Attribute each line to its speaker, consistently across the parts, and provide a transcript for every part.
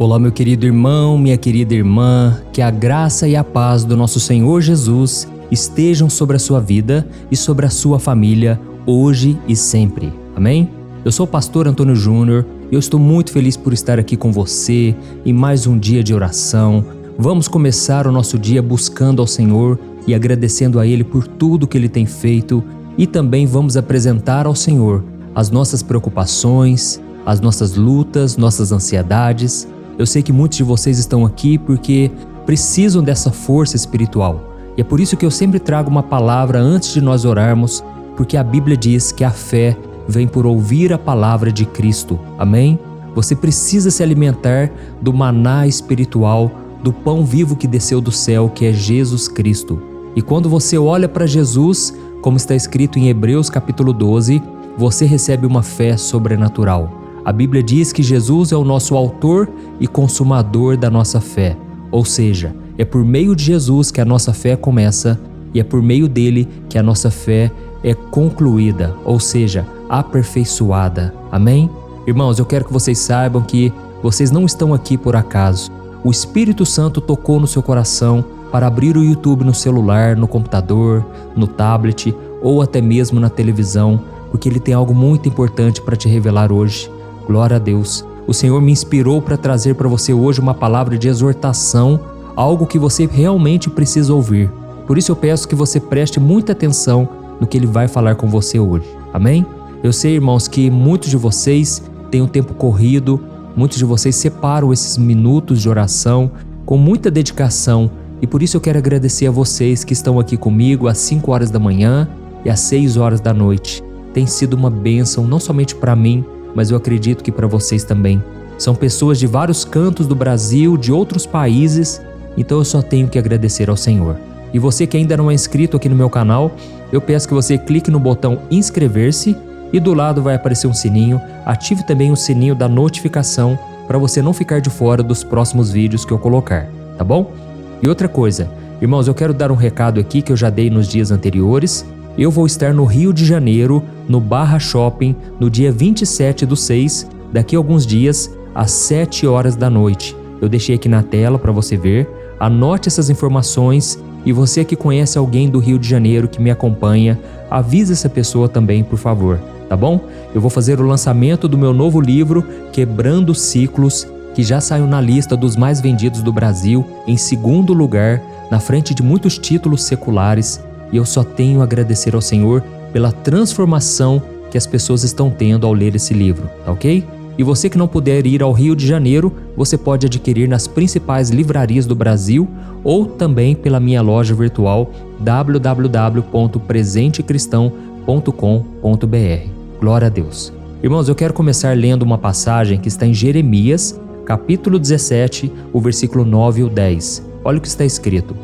Speaker 1: Olá, meu querido irmão, minha querida irmã, que a graça e a paz do nosso Senhor Jesus estejam sobre a sua vida e sobre a sua família, hoje e sempre. Amém? Eu sou o pastor Antônio Júnior e eu estou muito feliz por estar aqui com você em mais um dia de oração. Vamos começar o nosso dia buscando ao Senhor e agradecendo a Ele por tudo que Ele tem feito, e também vamos apresentar ao Senhor as nossas preocupações, as nossas lutas, nossas ansiedades. Eu sei que muitos de vocês estão aqui porque precisam dessa força espiritual. E é por isso que eu sempre trago uma palavra antes de nós orarmos, porque a Bíblia diz que a fé vem por ouvir a palavra de Cristo. Amém? Você precisa se alimentar do maná espiritual, do pão vivo que desceu do céu, que é Jesus Cristo. E quando você olha para Jesus, como está escrito em Hebreus capítulo 12, você recebe uma fé sobrenatural. A Bíblia diz que Jesus é o nosso autor e consumador da nossa fé. Ou seja, é por meio de Jesus que a nossa fé começa e é por meio dele que a nossa fé é concluída, ou seja, aperfeiçoada. Amém? Irmãos, eu quero que vocês saibam que vocês não estão aqui por acaso. O Espírito Santo tocou no seu coração para abrir o YouTube no celular, no computador, no tablet ou até mesmo na televisão, porque ele tem algo muito importante para te revelar hoje. Glória a Deus. O Senhor me inspirou para trazer para você hoje uma palavra de exortação, algo que você realmente precisa ouvir. Por isso eu peço que você preste muita atenção no que Ele vai falar com você hoje. Amém? Eu sei, irmãos, que muitos de vocês têm um tempo corrido, muitos de vocês separam esses minutos de oração com muita dedicação, e por isso eu quero agradecer a vocês que estão aqui comigo às 5 horas da manhã e às 6 horas da noite. Tem sido uma bênção não somente para mim, mas eu acredito que para vocês também. São pessoas de vários cantos do Brasil, de outros países, então eu só tenho que agradecer ao Senhor. E você que ainda não é inscrito aqui no meu canal, eu peço que você clique no botão inscrever-se e do lado vai aparecer um sininho. Ative também o sininho da notificação para você não ficar de fora dos próximos vídeos que eu colocar, tá bom? E outra coisa, irmãos, eu quero dar um recado aqui que eu já dei nos dias anteriores. Eu vou estar no Rio de Janeiro, no Barra Shopping, no dia 27/6, daqui a alguns dias, às 7 horas da noite. Eu deixei aqui na tela para você ver. Anote essas informações e você que conhece alguém do Rio de Janeiro que me acompanha, avise essa pessoa também, por favor, tá bom? Eu vou fazer o lançamento do meu novo livro, Quebrando Ciclos, que já saiu na lista dos mais vendidos do Brasil, em 2º lugar, na frente de muitos títulos seculares. E eu só tenho a agradecer ao Senhor pela transformação que as pessoas estão tendo ao ler esse livro, tá ok? E você que não puder ir ao Rio de Janeiro, você pode adquirir nas principais livrarias do Brasil ou também pela minha loja virtual www.presentecristão.com.br. Glória a Deus. Irmãos, eu quero começar lendo uma passagem que está em Jeremias, capítulo 17, o versículo 9 e o 10. Olha o que está escrito.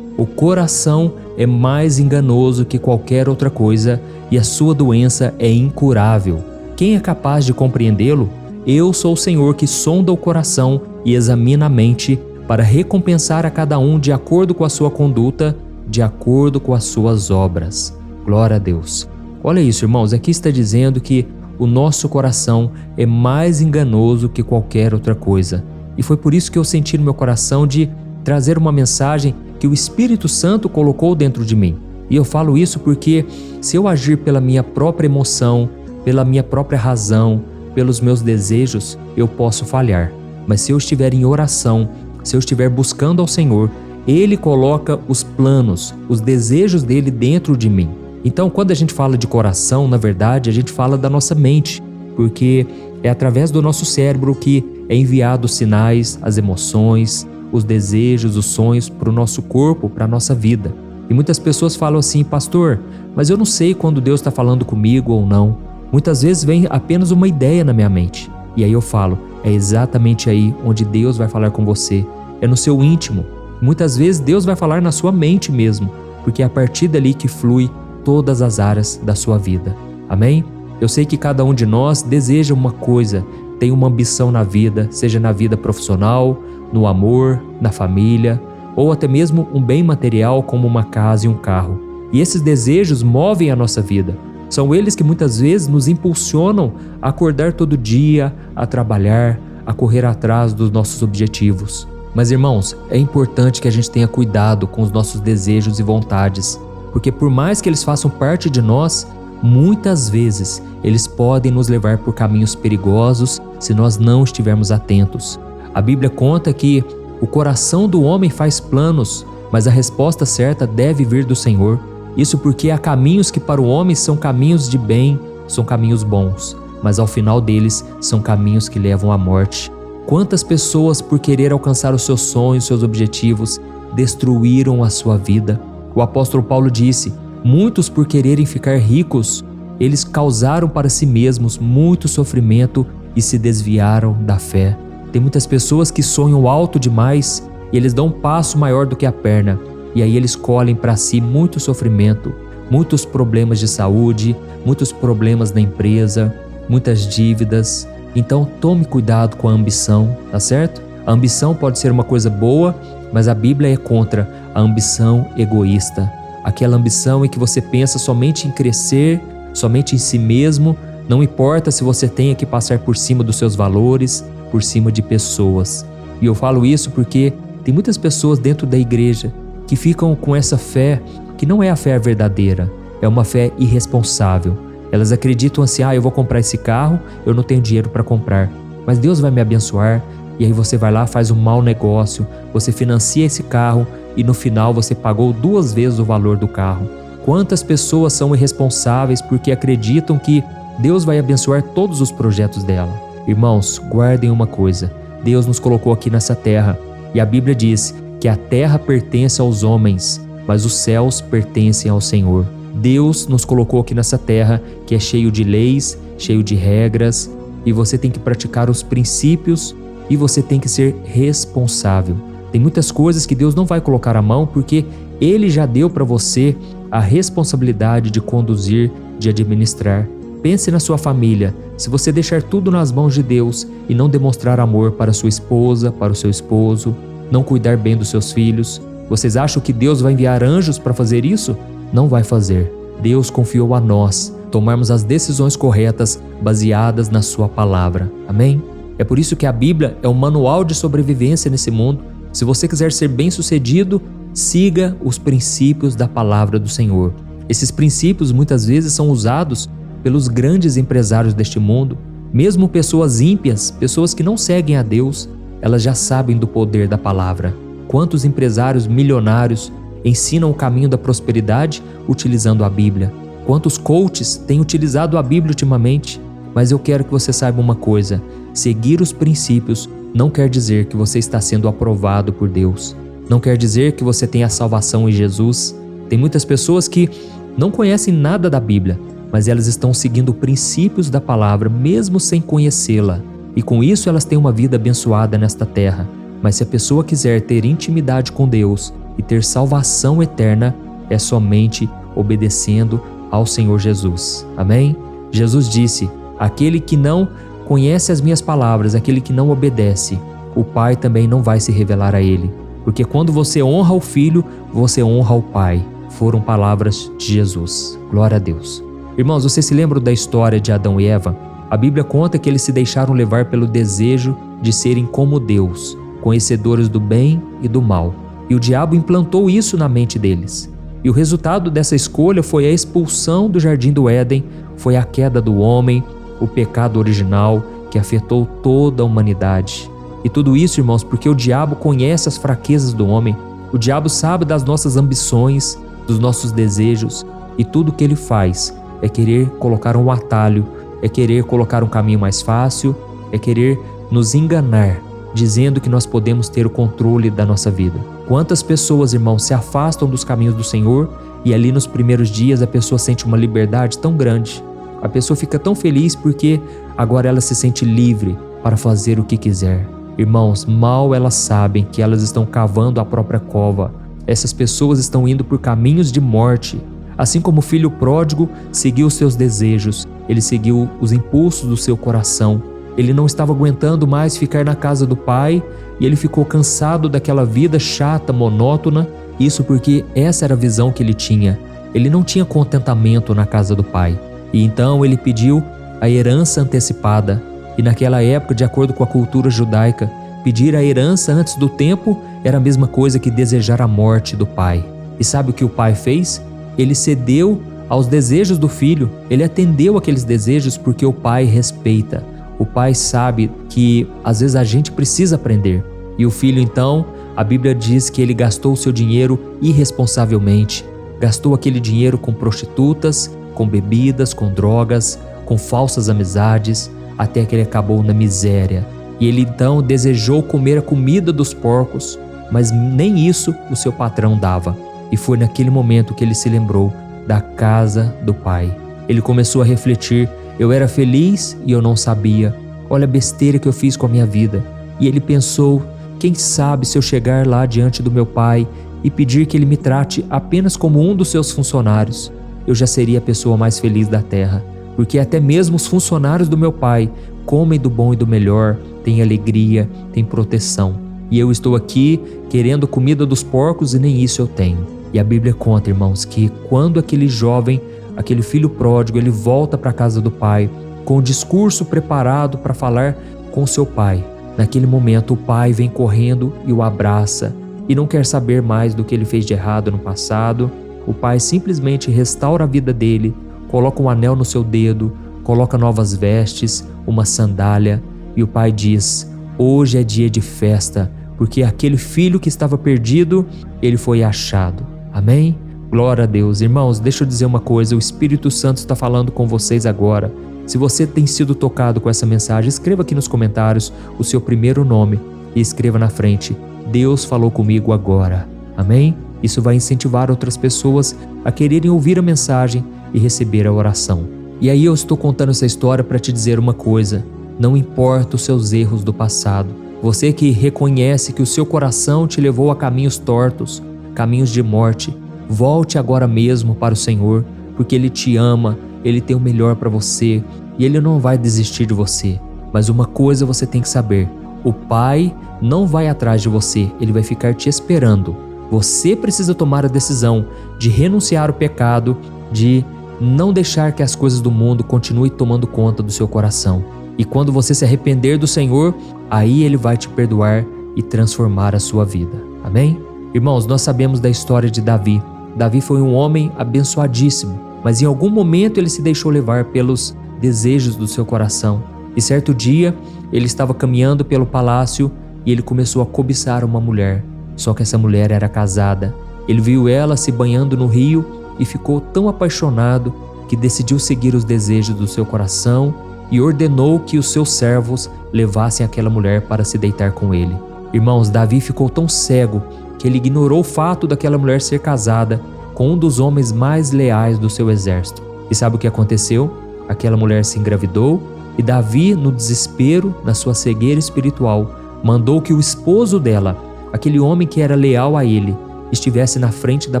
Speaker 1: O coração é mais enganoso que qualquer outra coisa e a sua doença é incurável. Quem é capaz de compreendê-lo? Eu sou o Senhor que sonda o coração e examina a mente para recompensar a cada um de acordo com a sua conduta, de acordo com as suas obras. Glória a Deus. Olha isso, irmãos, aqui está dizendo que o nosso coração é mais enganoso que qualquer outra coisa. E foi por isso que eu senti no meu coração de trazer uma mensagem que o Espírito Santo colocou dentro de mim. E eu falo isso porque se eu agir pela minha própria emoção, pela minha própria razão, pelos meus desejos, eu posso falhar. Mas se eu estiver em oração, se eu estiver buscando ao Senhor, Ele coloca os planos, os desejos dele dentro de mim. Então, quando a gente fala de coração, na verdade, a gente fala da nossa mente, porque é através do nosso cérebro que é enviado os sinais, as emoções, os desejos, os sonhos para o nosso corpo, para a nossa vida. E muitas pessoas falam assim, pastor, mas eu não sei quando Deus está falando comigo ou não. Muitas vezes vem apenas uma ideia na minha mente. E aí eu falo, é exatamente aí onde Deus vai falar com você. É no seu íntimo. Muitas vezes Deus vai falar na sua mente mesmo, porque é a partir dali que flui todas as áreas da sua vida. Amém? Eu sei que cada um de nós deseja uma coisa, tem uma ambição na vida, seja na vida profissional, no amor, na família, ou até mesmo um bem material como uma casa e um carro. E esses desejos movem a nossa vida. São eles que muitas vezes nos impulsionam a acordar todo dia, a trabalhar, a correr atrás dos nossos objetivos. Mas, irmãos, é importante que a gente tenha cuidado com os nossos desejos e vontades, porque por mais que eles façam parte de nós, muitas vezes eles podem nos levar por caminhos perigosos se nós não estivermos atentos. A Bíblia conta que o coração do homem faz planos, mas a resposta certa deve vir do Senhor. Isso porque há caminhos que para o homem são caminhos de bem, são caminhos bons, mas ao final deles são caminhos que levam à morte. Quantas pessoas, por querer alcançar os seus sonhos, seus objetivos, destruíram a sua vida? O apóstolo Paulo disse: muitos, por quererem ficar ricos, eles causaram para si mesmos muito sofrimento e se desviaram da fé. Tem muitas pessoas que sonham alto demais e eles dão um passo maior do que a perna, e aí eles colhem para si muito sofrimento, muitos problemas de saúde, muitos problemas na empresa, muitas dívidas. Então tome cuidado com a ambição, tá certo? A ambição pode ser uma coisa boa, mas a Bíblia é contra a ambição egoísta. Aquela ambição em que você pensa somente em crescer, somente em si mesmo, não importa se você tenha que passar por cima dos seus valores, por cima de pessoas. E eu falo isso porque tem muitas pessoas dentro da igreja que ficam com essa fé que não é a fé verdadeira, é uma fé irresponsável. Elas acreditam assim: eu vou comprar esse carro, eu não tenho dinheiro para comprar, mas Deus vai me abençoar. E aí você vai lá, faz um mau negócio, você financia esse carro e no final você pagou 2 vezes o valor do carro. Quantas pessoas são irresponsáveis porque acreditam que Deus vai abençoar todos os projetos dela? Irmãos, guardem uma coisa: Deus nos colocou aqui nessa terra e a Bíblia diz que a terra pertence aos homens, mas os céus pertencem ao Senhor. Deus nos colocou aqui nessa terra que é cheio de leis, cheio de regras, e você tem que praticar os princípios e você tem que ser responsável. Tem muitas coisas que Deus não vai colocar a mão porque Ele já deu para você a responsabilidade de conduzir, de administrar. Pense na sua família. Se você deixar tudo nas mãos de Deus e não demonstrar amor para sua esposa, para o seu esposo, não cuidar bem dos seus filhos, vocês acham que Deus vai enviar anjos para fazer isso? Não vai fazer. Deus confiou a nós tomarmos as decisões corretas baseadas na sua palavra. Amém? É por isso que a Bíblia é um manual de sobrevivência nesse mundo. Se você quiser ser bem-sucedido, siga os princípios da palavra do Senhor. Esses princípios muitas vezes são usados pelos grandes empresários deste mundo. Mesmo pessoas ímpias, pessoas que não seguem a Deus, elas já sabem do poder da palavra. Quantos empresários milionários ensinam o caminho da prosperidade utilizando a Bíblia? Quantos coaches têm utilizado a Bíblia ultimamente? Mas eu quero que você saiba uma coisa: seguir os princípios não quer dizer que você está sendo aprovado por Deus. Não quer dizer que você tem a salvação em Jesus. Tem muitas pessoas que não conhecem nada da Bíblia, mas elas estão seguindo princípios da palavra mesmo sem conhecê-la. E com isso elas têm uma vida abençoada nesta terra. Mas se a pessoa quiser ter intimidade com Deus e ter salvação eterna, é somente obedecendo ao Senhor Jesus. Amém? Jesus disse: aquele que não conhece as minhas palavras, aquele que não obedece, o Pai também não vai se revelar a ele. Porque quando você honra o Filho, você honra o Pai. Foram palavras de Jesus. Glória a Deus. Irmãos, vocês se lembram da história de Adão e Eva? A Bíblia conta que eles se deixaram levar pelo desejo de serem como Deus, conhecedores do bem e do mal. E o diabo implantou isso na mente deles. E o resultado dessa escolha foi a expulsão do jardim do Éden, foi a queda do homem, o pecado original que afetou toda a humanidade. E tudo isso, irmãos, porque o diabo conhece as fraquezas do homem. O diabo sabe das nossas ambições, dos nossos desejos, e tudo que ele faz é querer colocar um atalho, é querer colocar um caminho mais fácil, é querer nos enganar, dizendo que nós podemos ter o controle da nossa vida. Quantas pessoas, irmãos, se afastam dos caminhos do Senhor e ali nos primeiros dias a pessoa sente uma liberdade tão grande. A pessoa fica tão feliz porque agora ela se sente livre para fazer o que quiser. Irmãos, mal elas sabem que elas estão cavando a própria cova. Essas pessoas estão indo por caminhos de morte. Assim como o filho pródigo seguiu os seus desejos, ele seguiu os impulsos do seu coração. Ele não estava aguentando mais ficar na casa do pai e ele ficou cansado daquela vida chata, monótona. Isso porque essa era a visão que ele tinha. Ele não tinha contentamento na casa do pai. E então ele pediu a herança antecipada. E naquela época, de acordo com a cultura judaica, pedir a herança antes do tempo era a mesma coisa que desejar a morte do pai. E sabe o que o pai fez? Ele cedeu aos desejos do filho, ele atendeu aqueles desejos porque o pai respeita. O pai sabe que às vezes a gente precisa aprender. E o filho então, a Bíblia diz que ele gastou o seu dinheiro irresponsavelmente. Gastou aquele dinheiro com prostitutas, com bebidas, com drogas, com falsas amizades, até que ele acabou na miséria. E ele então desejou comer a comida dos porcos, mas nem isso o seu patrão dava. E foi naquele momento que ele se lembrou da casa do pai. Ele começou a refletir: eu era feliz e eu não sabia. Olha a besteira que eu fiz com a minha vida. E ele pensou: quem sabe se eu chegar lá diante do meu pai e pedir que ele me trate apenas como um dos seus funcionários, eu já seria a pessoa mais feliz da terra. Porque até mesmo os funcionários do meu pai comem do bom e do melhor, têm alegria, têm proteção. E eu estou aqui querendo comida dos porcos e nem isso eu tenho. E a Bíblia conta, irmãos, que quando aquele jovem, aquele filho pródigo, ele volta para a casa do pai com o discurso preparado para falar com seu pai, naquele momento o pai vem correndo e o abraça e não quer saber mais do que ele fez de errado no passado. O pai simplesmente restaura a vida dele, coloca um anel no seu dedo, coloca novas vestes, uma sandália, e o pai diz: hoje é dia de festa, porque aquele filho que estava perdido, ele foi achado. Amém? Glória a Deus. Irmãos, deixa eu dizer uma coisa, o Espírito Santo está falando com vocês agora. Se você tem sido tocado com essa mensagem, escreva aqui nos comentários o seu primeiro nome e escreva na frente: Deus falou comigo agora. Amém? Isso vai incentivar outras pessoas a quererem ouvir a mensagem e receber a oração. E aí eu estou contando essa história para te dizer uma coisa: não importa os seus erros do passado. Você que reconhece que o seu coração te levou a caminhos tortos, caminhos de morte, volte agora mesmo para o Senhor, porque Ele te ama, Ele tem o melhor para você e Ele não vai desistir de você. Mas uma coisa você tem que saber: o Pai não vai atrás de você, Ele vai ficar te esperando. Você precisa tomar a decisão de renunciar ao pecado, de não deixar que as coisas do mundo continuem tomando conta do seu coração. E quando você se arrepender do Senhor, aí Ele vai te perdoar e transformar a sua vida. Amém? Irmãos, nós sabemos da história de Davi. Davi foi um homem abençoadíssimo, mas em algum momento ele se deixou levar pelos desejos do seu coração. E certo dia, ele estava caminhando pelo palácio e ele começou a cobiçar uma mulher. Só que essa mulher era casada. Ele viu ela se banhando no rio e ficou tão apaixonado que decidiu seguir os desejos do seu coração e ordenou que os seus servos levassem aquela mulher para se deitar com ele. Irmãos, Davi ficou tão cego que ele ignorou o fato daquela mulher ser casada com um dos homens mais leais do seu exército. E sabe o que aconteceu? Aquela mulher se engravidou e Davi, no desespero, na sua cegueira espiritual, mandou que o esposo dela, aquele homem que era leal a ele, estivesse na frente da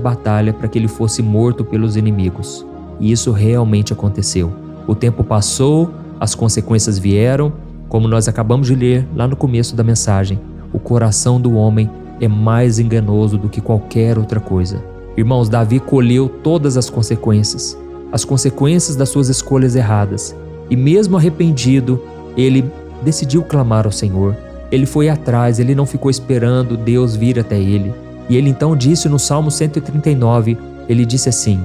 Speaker 1: batalha para que ele fosse morto pelos inimigos. E isso realmente aconteceu. O tempo passou, as consequências vieram, como nós acabamos de ler lá no começo da mensagem. O coração do homem é mais enganoso do que qualquer outra coisa. Irmãos, Davi colheu todas as consequências das suas escolhas erradas. E mesmo arrependido, ele decidiu clamar ao Senhor. Ele foi atrás, ele não ficou esperando Deus vir até ele. E ele então disse no Salmo 139, ele disse assim: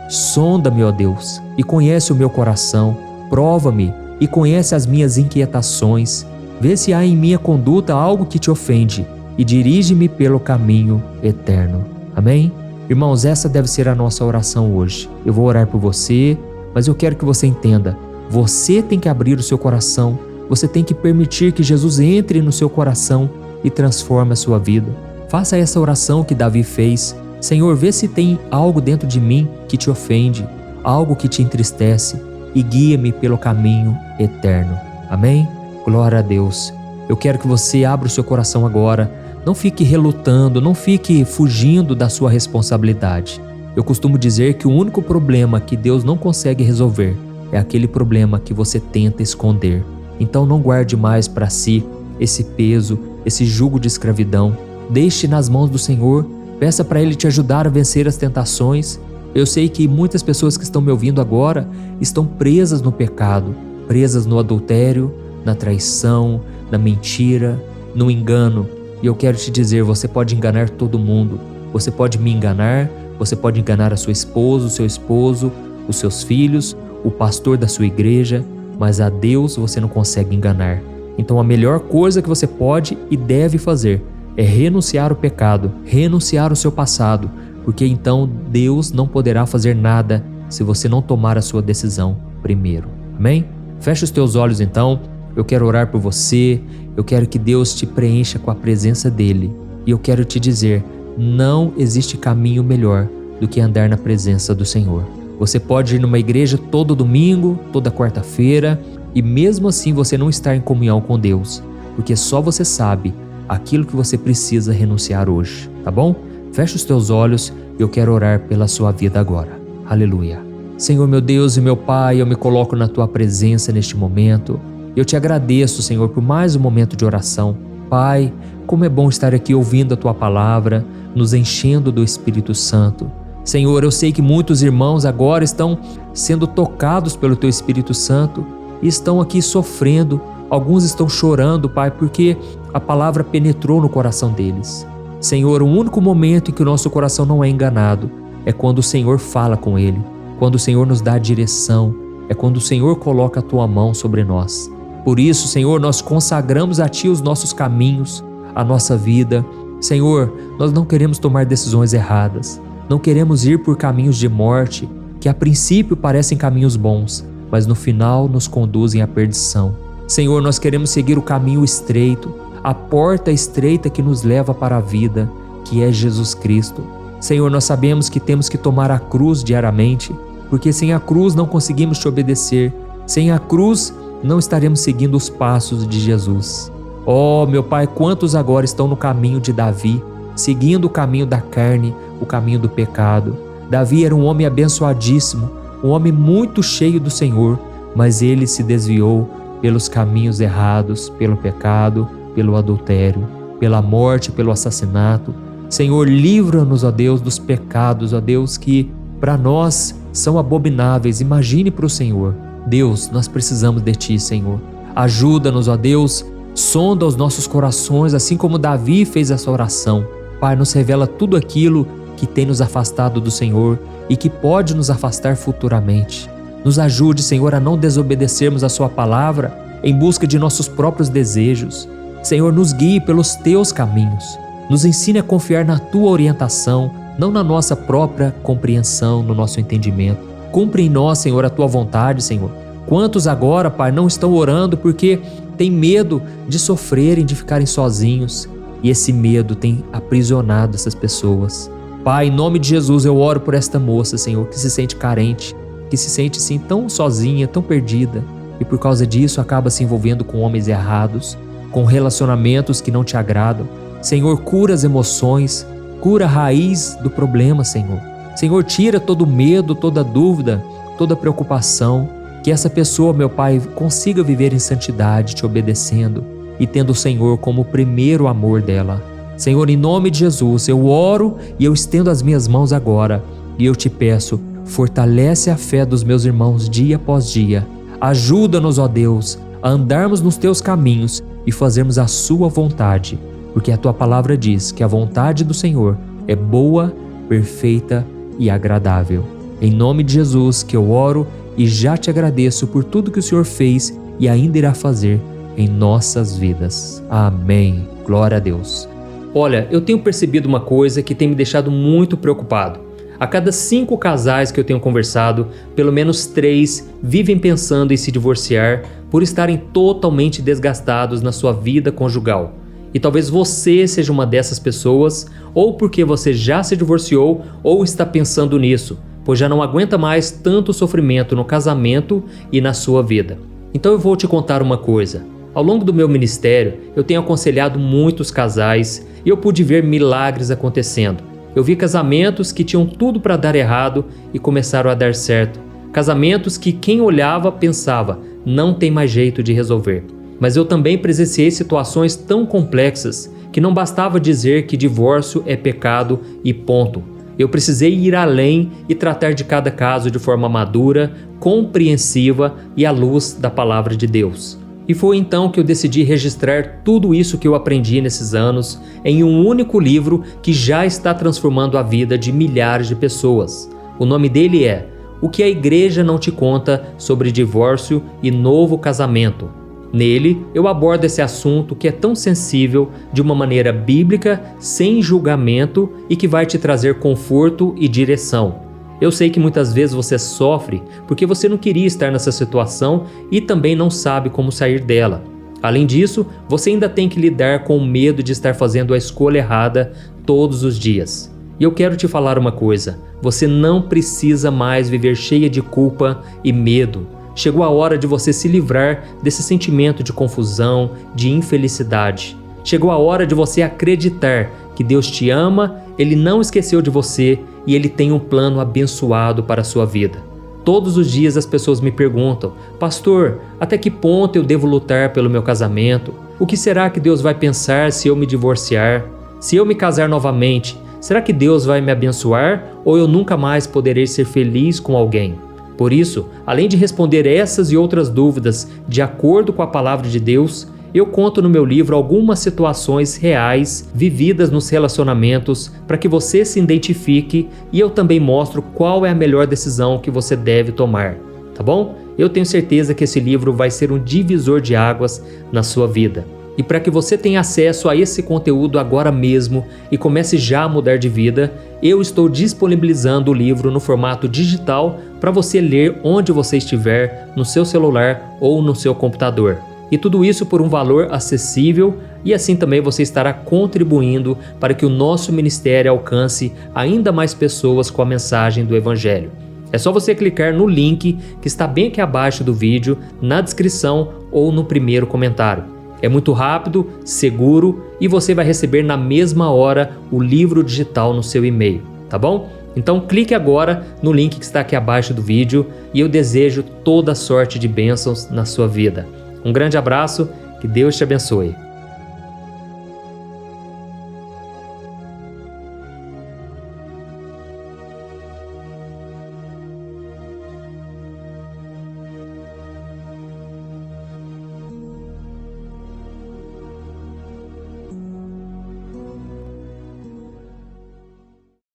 Speaker 1: sonda-me, ó Deus, e conhece o meu coração, prova-me e conhece as minhas inquietações. Vê se há em minha conduta algo que te ofende e dirige-me pelo caminho eterno. Amém? Irmãos, essa deve ser a nossa oração hoje. Eu vou orar por você, mas eu quero que você entenda: você tem que abrir o seu coração, você tem que permitir que Jesus entre no seu coração e transforme a sua vida. Faça essa oração que Davi fez: Senhor, vê se tem algo dentro de mim que te ofende, algo que te entristece, e guia-me pelo caminho eterno. Amém? Glória a Deus. Eu quero que você abra o seu coração agora. Não fique relutando, não fique fugindo da sua responsabilidade. Eu costumo dizer que o único problema que Deus não consegue resolver é aquele problema que você tenta esconder. Então não guarde mais para si esse peso, esse jugo de escravidão. Deixe nas mãos do Senhor, peça para Ele te ajudar a vencer as tentações. Eu sei que muitas pessoas que estão me ouvindo agora estão presas no pecado, presas no adultério, na traição, na mentira, no engano. E eu quero te dizer, você pode enganar todo mundo. Você pode me enganar, você pode enganar a sua esposa, o seu esposo, os seus filhos, o pastor da sua igreja, mas a Deus você não consegue enganar. Então a melhor coisa que você pode e deve fazer é renunciar ao pecado, renunciar ao seu passado, porque então Deus não poderá fazer nada se você não tomar a sua decisão primeiro. Amém? Fecha os teus olhos então, eu quero orar por você, eu quero que Deus te preencha com a presença dEle. E eu quero te dizer, não existe caminho melhor do que andar na presença do Senhor. Você pode ir numa igreja todo domingo, toda quarta-feira, e mesmo assim você não estar em comunhão com Deus, porque só você sabe aquilo que você precisa renunciar hoje, tá bom? Fecha os teus olhos e eu quero orar pela sua vida agora. Aleluia. Senhor meu Deus e meu Pai, eu me coloco na Tua presença neste momento. Eu te agradeço, Senhor, por mais um momento de oração. Pai, como é bom estar aqui ouvindo a Tua palavra, nos enchendo do Espírito Santo. Senhor, eu sei que muitos irmãos agora estão sendo tocados pelo Teu Espírito Santo e estão aqui sofrendo. Alguns estão chorando, Pai, porque a palavra penetrou no coração deles. Senhor, o único momento em que o nosso coração não é enganado é quando o Senhor fala com ele, quando o Senhor nos dá a direção, é quando o Senhor coloca a Tua mão sobre nós. Por isso, Senhor, nós consagramos a Ti os nossos caminhos, a nossa vida. Senhor, nós não queremos tomar decisões erradas, não queremos ir por caminhos de morte, que a princípio parecem caminhos bons, mas no final nos conduzem à perdição. Senhor, nós queremos seguir o caminho estreito, a porta estreita que nos leva para a vida, que é Jesus Cristo. Senhor, nós sabemos que temos que tomar a cruz diariamente, porque sem a cruz não conseguimos te obedecer. Sem a cruz não estaremos seguindo os passos de Jesus. Oh, meu Pai, quantos agora estão no caminho de Davi, seguindo o caminho da carne, o caminho do pecado. Davi era um homem abençoadíssimo, um homem muito cheio do Senhor, mas ele se desviou pelos caminhos errados, pelo pecado, pelo adultério, pela morte, pelo assassinato. Senhor, livra-nos, ó Deus, dos pecados, ó Deus, que para nós são abomináveis. Imagine para o Senhor. Deus, nós precisamos de Ti, Senhor. Ajuda-nos, ó Deus, sonda os nossos corações, assim como Davi fez essa oração. Pai, nos revela tudo aquilo que tem nos afastado do Senhor e que pode nos afastar futuramente. Nos ajude, Senhor, a não desobedecermos a Sua palavra em busca de nossos próprios desejos. Senhor, nos guie pelos Teus caminhos. Nos ensine a confiar na Tua orientação, não na nossa própria compreensão, no nosso entendimento. Cumpre em nós, Senhor, a Tua vontade, Senhor. Quantos agora, Pai, não estão orando porque têm medo de sofrerem, de ficarem sozinhos? E esse medo tem aprisionado essas pessoas. Pai, em nome de Jesus, eu oro por esta moça, Senhor, que se sente carente, que se sente, sim, tão sozinha, tão perdida. E por causa disso acaba se envolvendo com homens errados, com relacionamentos que não te agradam. Senhor, cura as emoções, cura a raiz do problema, Senhor. Senhor, tira todo medo, toda dúvida, toda preocupação, que essa pessoa, meu Pai, consiga viver em santidade, te obedecendo e tendo o Senhor como o primeiro amor dela. Senhor, em nome de Jesus, eu oro e eu estendo as minhas mãos agora e eu te peço, fortalece a fé dos meus irmãos dia após dia. Ajuda-nos, ó Deus, a andarmos nos Teus caminhos e fazermos a Sua vontade, porque a Tua palavra diz que a vontade do Senhor é boa, perfeita e agradável. Em nome de Jesus que eu oro e já te agradeço por tudo que o Senhor fez e ainda irá fazer em nossas vidas. Amém. Glória a Deus. Olha, eu tenho percebido uma coisa que tem me deixado muito preocupado. A cada 5 casais que eu tenho conversado, pelo menos 3 vivem pensando em se divorciar por estarem totalmente desgastados na sua vida conjugal. E talvez você seja uma dessas pessoas, ou porque você já se divorciou ou está pensando nisso, pois já não aguenta mais tanto sofrimento no casamento e na sua vida. Então eu vou te contar uma coisa. Ao longo do meu ministério, eu tenho aconselhado muitos casais e eu pude ver milagres acontecendo. Eu vi casamentos que tinham tudo para dar errado e começaram a dar certo. Casamentos que quem olhava pensava, não tem mais jeito de resolver. Mas eu também presenciei situações tão complexas que não bastava dizer que divórcio é pecado e ponto. Eu precisei ir além e tratar de cada caso de forma madura, compreensiva e à luz da palavra de Deus. E foi então que eu decidi registrar tudo isso que eu aprendi nesses anos em um único livro que já está transformando a vida de milhares de pessoas. O nome dele é O que a Igreja Não Te Conta sobre Divórcio e Novo Casamento. Nele, eu abordo esse assunto que é tão sensível de uma maneira bíblica, sem julgamento e que vai te trazer conforto e direção. Eu sei que muitas vezes você sofre porque você não queria estar nessa situação e também não sabe como sair dela. Além disso, você ainda tem que lidar com o medo de estar fazendo a escolha errada todos os dias. E eu quero te falar uma coisa: você não precisa mais viver cheia de culpa e medo. Chegou a hora de você se livrar desse sentimento de confusão, de infelicidade. Chegou a hora de você acreditar que Deus te ama, Ele não esqueceu de você e Ele tem um plano abençoado para a sua vida. Todos os dias as pessoas me perguntam: pastor, até que ponto eu devo lutar pelo meu casamento? O que será que Deus vai pensar se eu me divorciar? Se eu me casar novamente, será que Deus vai me abençoar ou eu nunca mais poderei ser feliz com alguém? Por isso, além de responder essas e outras dúvidas de acordo com a palavra de Deus, eu conto no meu livro algumas situações reais vividas nos relacionamentos para que você se identifique, e eu também mostro qual é a melhor decisão que você deve tomar, tá bom? Eu tenho certeza que esse livro vai ser um divisor de águas na sua vida. E para que você tenha acesso a esse conteúdo agora mesmo e comece já a mudar de vida, eu estou disponibilizando o livro no formato digital para você ler onde você estiver, no seu celular ou no seu computador. E tudo isso por um valor acessível, e assim também você estará contribuindo para que o nosso ministério alcance ainda mais pessoas com a mensagem do Evangelho. É só você clicar no link que está bem aqui abaixo do vídeo, na descrição ou no primeiro comentário. É muito rápido, seguro e você vai receber na mesma hora o livro digital no seu e-mail, tá bom? Então clique agora no link que está aqui abaixo do vídeo e eu desejo toda sorte de bênçãos na sua vida. Um grande abraço, que Deus te abençoe.